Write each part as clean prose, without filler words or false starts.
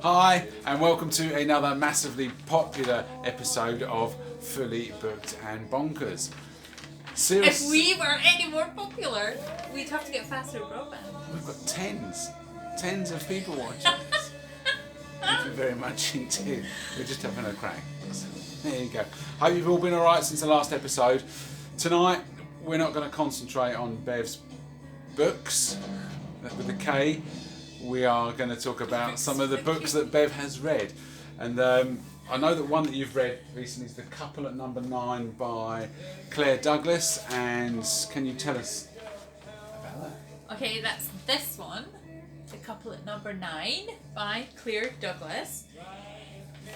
Hi, and welcome to another massively popular episode of Fully Booked and Bonkers. If we were any more popular, we'd have to get faster broadband. We've got tens of people watching this. Thank you very much indeed. We're just having a crack. There you go. Hope you've all been alright since the last episode. Tonight, we're not going to concentrate on Bev's books with a K. We are going to talk about some of the books that Bev has read. And I know that one that you've read recently is The Couple at Number 9 by Claire Douglas. And can you tell us about that? Okay, that's this one. The Couple at Number 9 by Claire Douglas.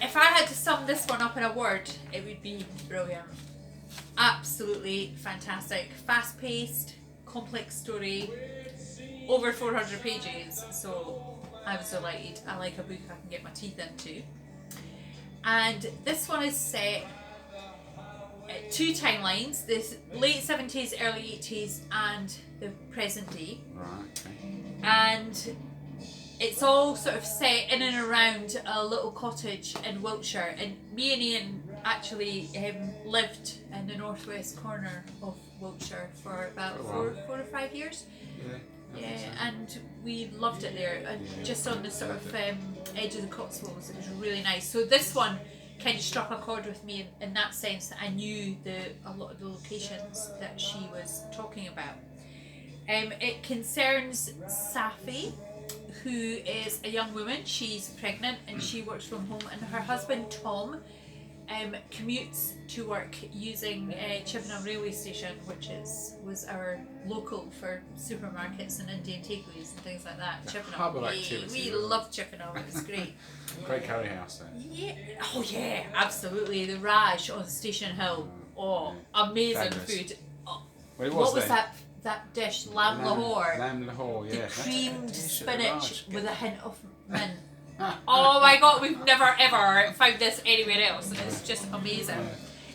If I had to sum this one up in a word, it would be brilliant. Absolutely fantastic. Fast-paced, complex story. Over 400 pages, so I was delighted. I like a book I can get my teeth into. And this one is set at two timelines, the late 70s, early 80s and the present day. Right, okay. And it's all sort of set in and around a little cottage in Wiltshire. And me and Ian actually lived in the northwest corner of Wiltshire for about four or 5 years. Yeah, and we loved it there, and just on the sort of edge of the Cotswolds. It was really nice. So this one kind of struck a chord with me in that sense that I knew a lot of the locations that she was talking about. It concerns Safi, who is a young woman. She's pregnant and she works from home, and her husband Tom commutes to work using Chippenham railway station, which was our local for supermarkets and Indian takeaways and things like that. Chippenham. We loved Chippenham. It was great. Great curry house there. Yeah. Oh yeah, absolutely. The Raj on Station Hill. Oh, amazing food. Oh, what was that dish? Lamb Lahore. Lamb Lahore, yeah. The creamed spinach with a hint of mint. Oh my god, we've never ever found this anywhere else. It's just amazing.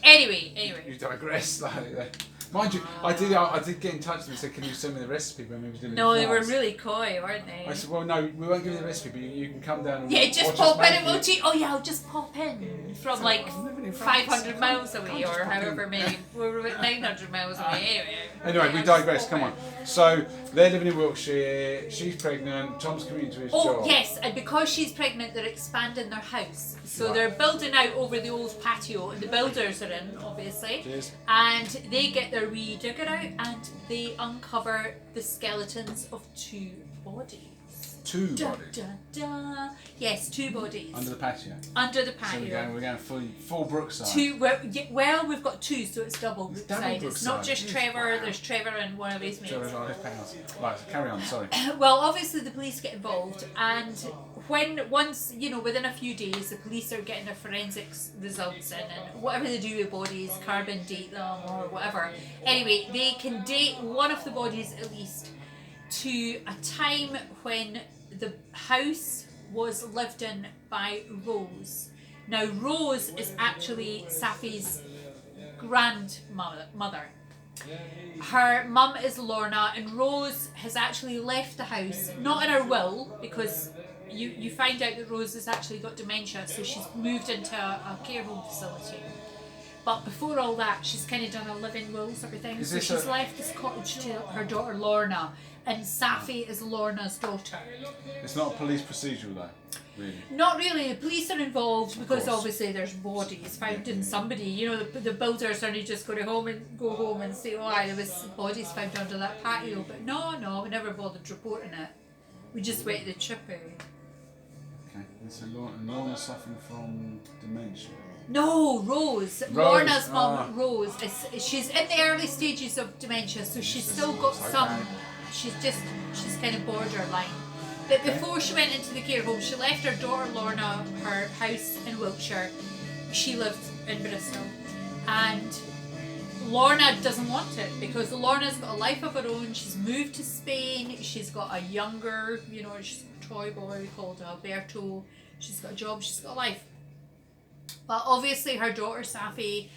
Anyway. You digress slightly there. Mind you, I did get in touch with them and said, can you send me the recipe when we were doing No, they were really coy, weren't they? I said, well, no, we won't give you the recipe, but you can come down and just pop in and we'll cheat. Oh yeah, I'll just pop in from like 500 miles away or however many. We're about 900 miles away Anyway, we digress, come on. So, they're living in Wiltshire, she's pregnant, Tom's commuting to his job. Oh yes, and because she's pregnant, they're expanding their house. So they're building out over the old patio, and the builders are in, obviously. Cheers. And they get their wee digger out and they uncover the skeletons of two bodies. Two bodies? Yes, two bodies. Under the patio? Under the patio. So we're going full Brookside? Well, we've got two, so it's double Brookside. It's not just Trevor, there's Trevor and one of his mates. Trevor's on his pals. Right, so carry on, sorry. Well, obviously the police get involved, and once, within a few days, the police are getting their forensics results in, and whatever they do with bodies, carbon date them or whatever. Anyway, they can date one of the bodies at least to a time when the house was lived in by Rose. Now, Rose is actually Safi's grandmother. Her mum is Lorna, and Rose has actually left the house, not in her will, because you find out that Rose has actually got dementia, so she's moved into a care home facility. But before all that, she's kind of done a living will sort of thing. So she's left this cottage to her daughter Lorna, and Safi is Lorna's daughter. It's not a police procedural though, really? Not really. The police are involved because obviously there's bodies found in somebody. The builders are only just go home and say, oh, there was bodies found under that patio. But no, we never bothered reporting it. We just went to the chippy. Okay, and so Lorna suffering from dementia? No, Rose. Lorna's mum, Rose. She's in the early stages of dementia, so she's still got some. She's kind of borderline. But before she went into the care home, she left her daughter Lorna her house in Wiltshire. She lived in Bristol, and Lorna doesn't want it because Lorna's got a life of her own. She's moved to Spain. She's got a younger, she's got a toy boy called Alberto. She's got a job. She's got a life. But obviously her daughter Safi,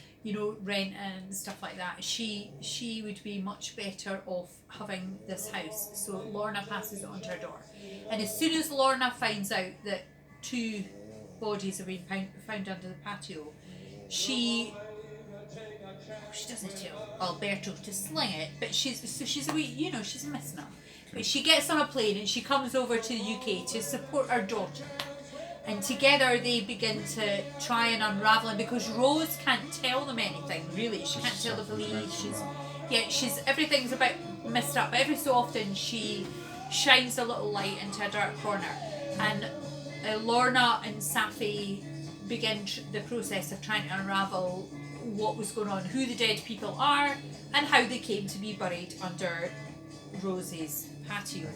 rent and stuff like that, she would be much better off having this house. So Lorna passes it on to her daughter. And as soon as Lorna finds out that 2 bodies have been found under the patio, she doesn't tell Alberto to sling it, but she's a wee, she's missing her. But she gets on a plane and she comes over to the UK to support her daughter. And together they begin to try and unravel it, because Rose can't tell them anything, really. She can't tell the police. Everything's a bit messed up. Every so often she shines a little light into a dark corner. And Lorna and Safi begin the process of trying to unravel what was going on, who the dead people are, and how they came to be buried under Rose's patio.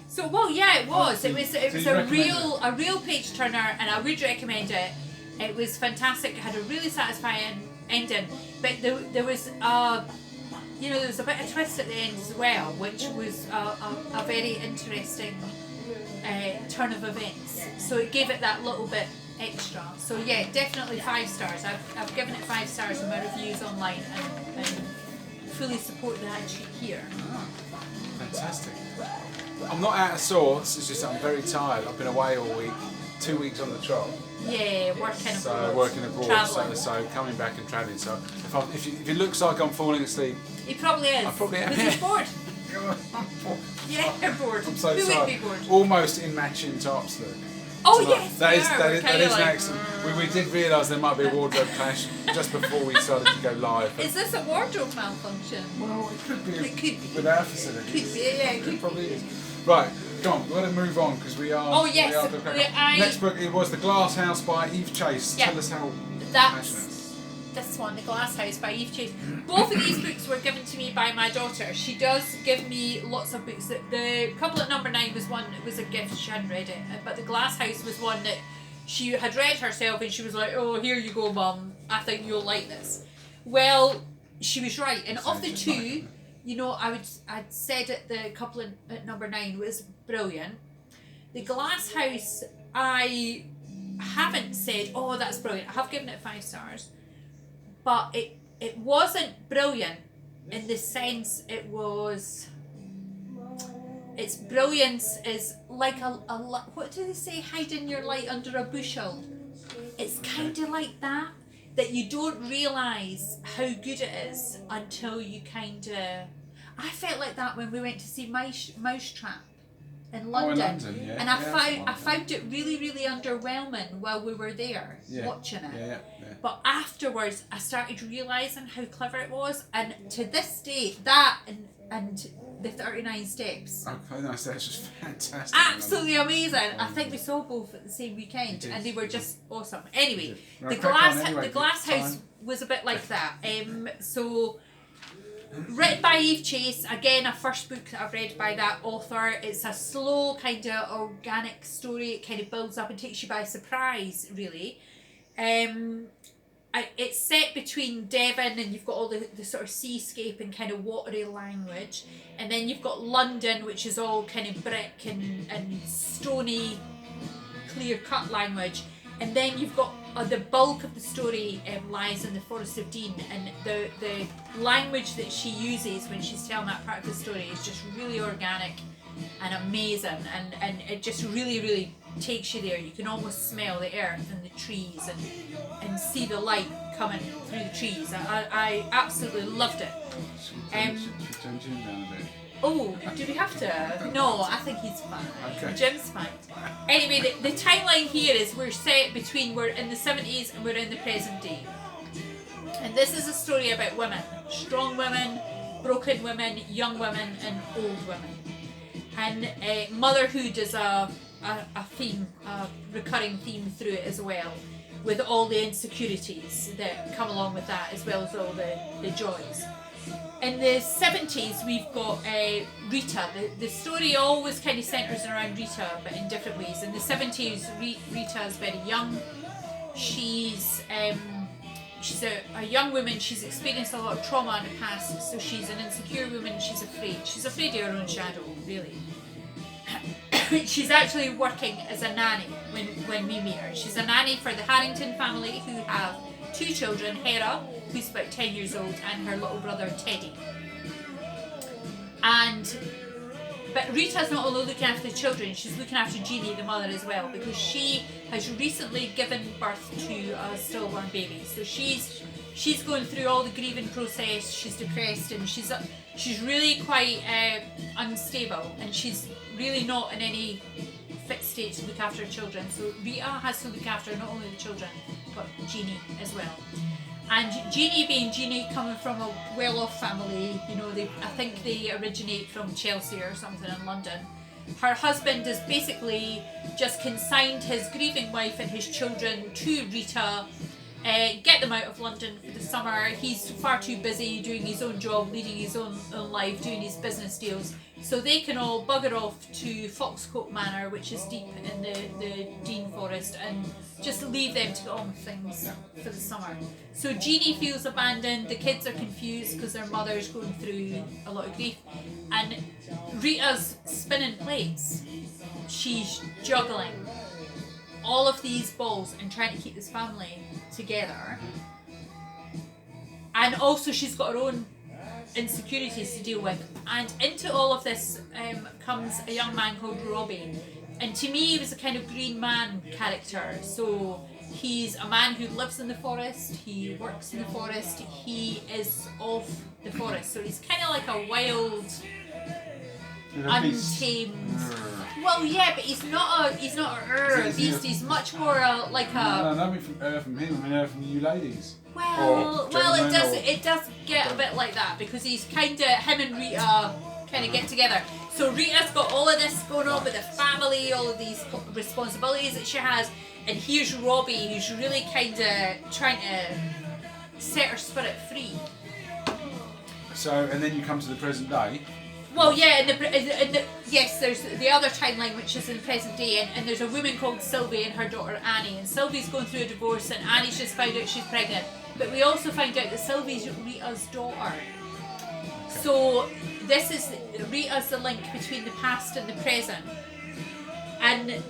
So, well, yeah, it was. It was a real page turner, and I would recommend it. It was fantastic. It had a really satisfying ending, but there was a bit of twist at the end as well, which was a very interesting turn of events. So it gave it that little bit extra. So yeah, definitely 5 stars. I've given it 5 stars in my reviews online, and fully support that here. Fantastic. I'm not out of sorts, it's just I'm very tired. I've been away all week, 2 weeks on the trot. Yeah, working abroad. So coming back and travelling. So if it looks like I'm falling asleep, he probably is. I probably am. Because he's bored. I'm bored. Yeah, you're bored. I'm so Who tired. would be bored? Almost in matching tops, Luke. Oh tonight. yes, that is like, an accident. We did realise there might be a wardrobe clash just before we started to go live. Is this a wardrobe malfunction? Well, it could be. It could be. With our facilities. Could be, yeah, it probably is. Right, come on, we've got to move on because we are. Oh yes, next book it was The Glass House by Eve Chase. Yeah, Tell us how. That's this one, The Glass House by Eve Chase. Both of these books were given to me by my daughter. She does give me lots of books. The couple at number 9 was one that was a gift. She hadn't read it, but The Glass House was one that she had read herself, and she was like, "Oh, here you go, Mum. I think you'll like this." Well, she was right, and of the two. I'd said it, the couple at number 9 was brilliant. The Glass House, I haven't said, "Oh, that's brilliant." I have given it 5 stars, but it wasn't brilliant in the sense its brilliance is like a what do they say? Hiding your light under a bushel. It's kind of like that you don't realise how good it is until you kind of... I felt like that when we went to see Mousetrap in London. Oh, in London, yeah. And I found it really, really underwhelming while we were there watching it. Yeah. But afterwards, I started realising how clever it was, and to this day, that and the 39 Steps. Oh, 39 Steps was fantastic. Absolutely amazing. I think we saw both at the same weekend, and they were just awesome. Anyway, Right, the Glass House was a bit like that. So, written by Eve Chase, again, a first book that I've read by that author. It's a slow, kind of organic story. It kind of builds up and takes you by surprise, really. It's set between Devon, and you've got all the sort of seascape and kind of watery language, and then you've got London, which is all kind of brick and stony, clear-cut language, and then you've got the bulk of the story lies in the Forest of Dean, and the language that she uses when she's telling that part of the story is just really organic and amazing, and it just really, really takes you there. You can almost smell the earth and the trees and see the light coming through the trees. I absolutely loved it. Turn Jim down a bit. Oh, do we have to? No, I think he's fine. Okay. Jim's fine. Anyway, the timeline here is we're in the 70s and we're in the present day. And this is a story about women. Strong women, broken women, young women and old women. And motherhood is a theme, a recurring theme through it as well, with all the insecurities that come along with that, as well as all the joys. In the 70s, we've got Rita. The story always kind of centres around Rita, but in different ways. In the 70s, Rita is very young. She's a young woman. She's experienced a lot of trauma in the past, so she's an insecure woman. She's afraid of her own shadow, really. She's actually working as a nanny when we meet her. She's a nanny for the Harrington family, who have 2 children, Hera, who's about 10 years old, and her little brother Teddy. And but Rita's not only looking after the children, she's looking after Jeannie, the mother, as well, because she has recently given birth to a stillborn baby. So she's going through all the grieving process. She's depressed, and she's really quite unstable, and she's really not in any fit state to look after her children. So Rita has to look after not only the children, but Jeannie as well. And Jeannie, being Jeannie, coming from a well-off family, you know, I think they originate from Chelsea or something in London. Her husband has basically just consigned his grieving wife and his children to Rita, get them out of London for the summer. He's far too busy doing his own job, leading his own life, doing his business deals. So they can all bugger off to Foxcote Manor, which is deep in the Dean Forest, and just leave them to get on with things for the summer. So Jeannie feels abandoned, the kids are confused because their mother's going through a lot of grief, and Rita's spinning plates. She's juggling all of these balls and trying to keep this family together. And also she's got her own insecurities to deal with, and into all of this comes a young man called Robbie, and to me he was a kind of Green Man character. So he's a man who lives in the forest, he works in the forest, he is of the forest, so he's kind of like a wild, untamed. Well, yeah, but he's not a beast. He's much more like a. No, from him. I mean, from you ladies. Well, it does get a bit like that, because he's kind of, him and Rita kind of get together. So Rita's got all of this going on with the family, all of these responsibilities that she has, and here's Robbie, who's really kind of trying to set her spirit free. So, and then you come to the present day. Well, yeah, yes, there's the other timeline, which is in the present day, and there's a woman called Sylvie and her daughter Annie, and Sylvie's going through a divorce, and Annie's just found out she's pregnant. But we also find out that Sylvie's Rita's daughter. Okay. So this is Rita's the link between the past and the present. And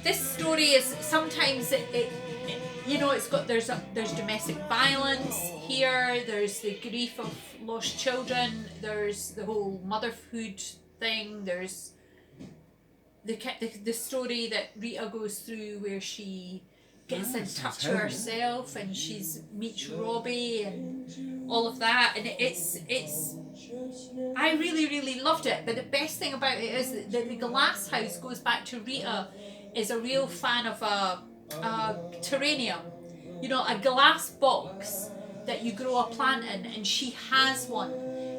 this story is sometimes it's got there's domestic violence here. There's the grief of lost children. There's the whole motherhood thing. There's the story that Rita goes through where she gets in touch with herself, and she's meets Robbie and all of that, and it's I really loved it. But the best thing about it is that the glass house goes back to Rita is a real fan of a terrarium, you know, a glass box that you grow a plant in, and she has one,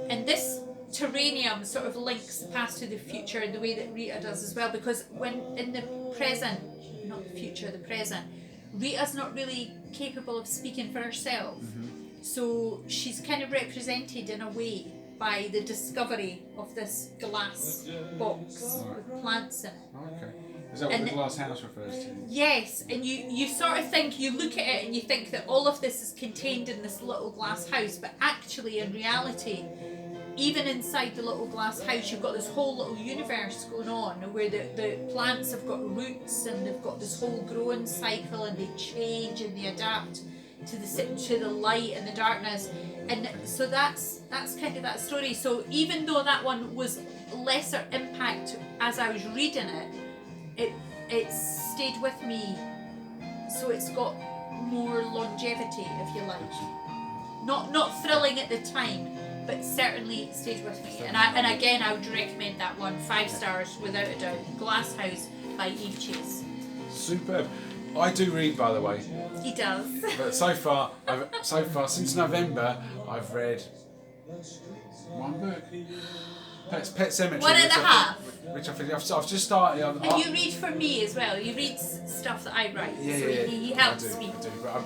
and this terrarium sort of links the past to the future in the way that Rita does as well, because when in the present, not the future, the present, Rita's not really capable of speaking for herself. Mm-hmm. So she's kind of represented in a way by the discovery of this glass box with plants in it. Okay. Is that what the glass house refers to? Yes, and you sort of think, you look at it and you think that all of this is contained in this little glass house, but actually in reality, even inside the little glass house, you've got this whole little universe going on where the plants have got roots, and they've got this whole growing cycle, and they change and they adapt to the light and the darkness, and so that's kind of that story. So even though that one was lesser impact as I was reading it stayed with me, so it's got more longevity, if you like. Not thrilling at the time, but certainly stayed with me. And again, I would recommend that one. 5 stars without a doubt. Glass House by Eve Chase. Superb. I do read, by the way. He does. But so far since November, I've read one book. Pet Cemetery. 1.5. Which I think I've just started. And you read for me as well. You read stuff that I write. Yeah, so he helps me. I do, but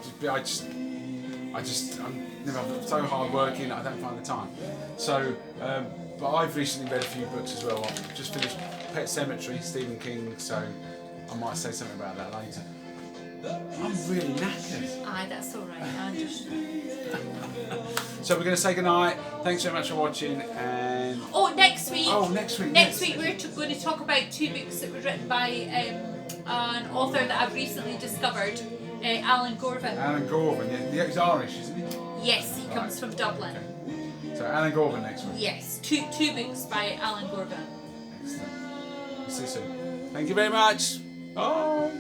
I'm so hard working, I don't find the time. So, but I've recently read a few books as well. I've just finished Pet Cemetery, Stephen King, so I might say something about that later. I'm really knackered. Aye, that's alright, I understand. So we're going to say goodnight. Thanks very much for watching, and... Next week. Next week we're going to talk about 2 books that were written by an author that I've recently discovered, Alan Gorvin. Alan Gorvin, yeah, he's Irish, isn't he? Yes, he comes from Dublin. Okay. So Alan Gorvin next week. Yes, two books by Alan Gorvin. See you soon. Thank you very much. Bye.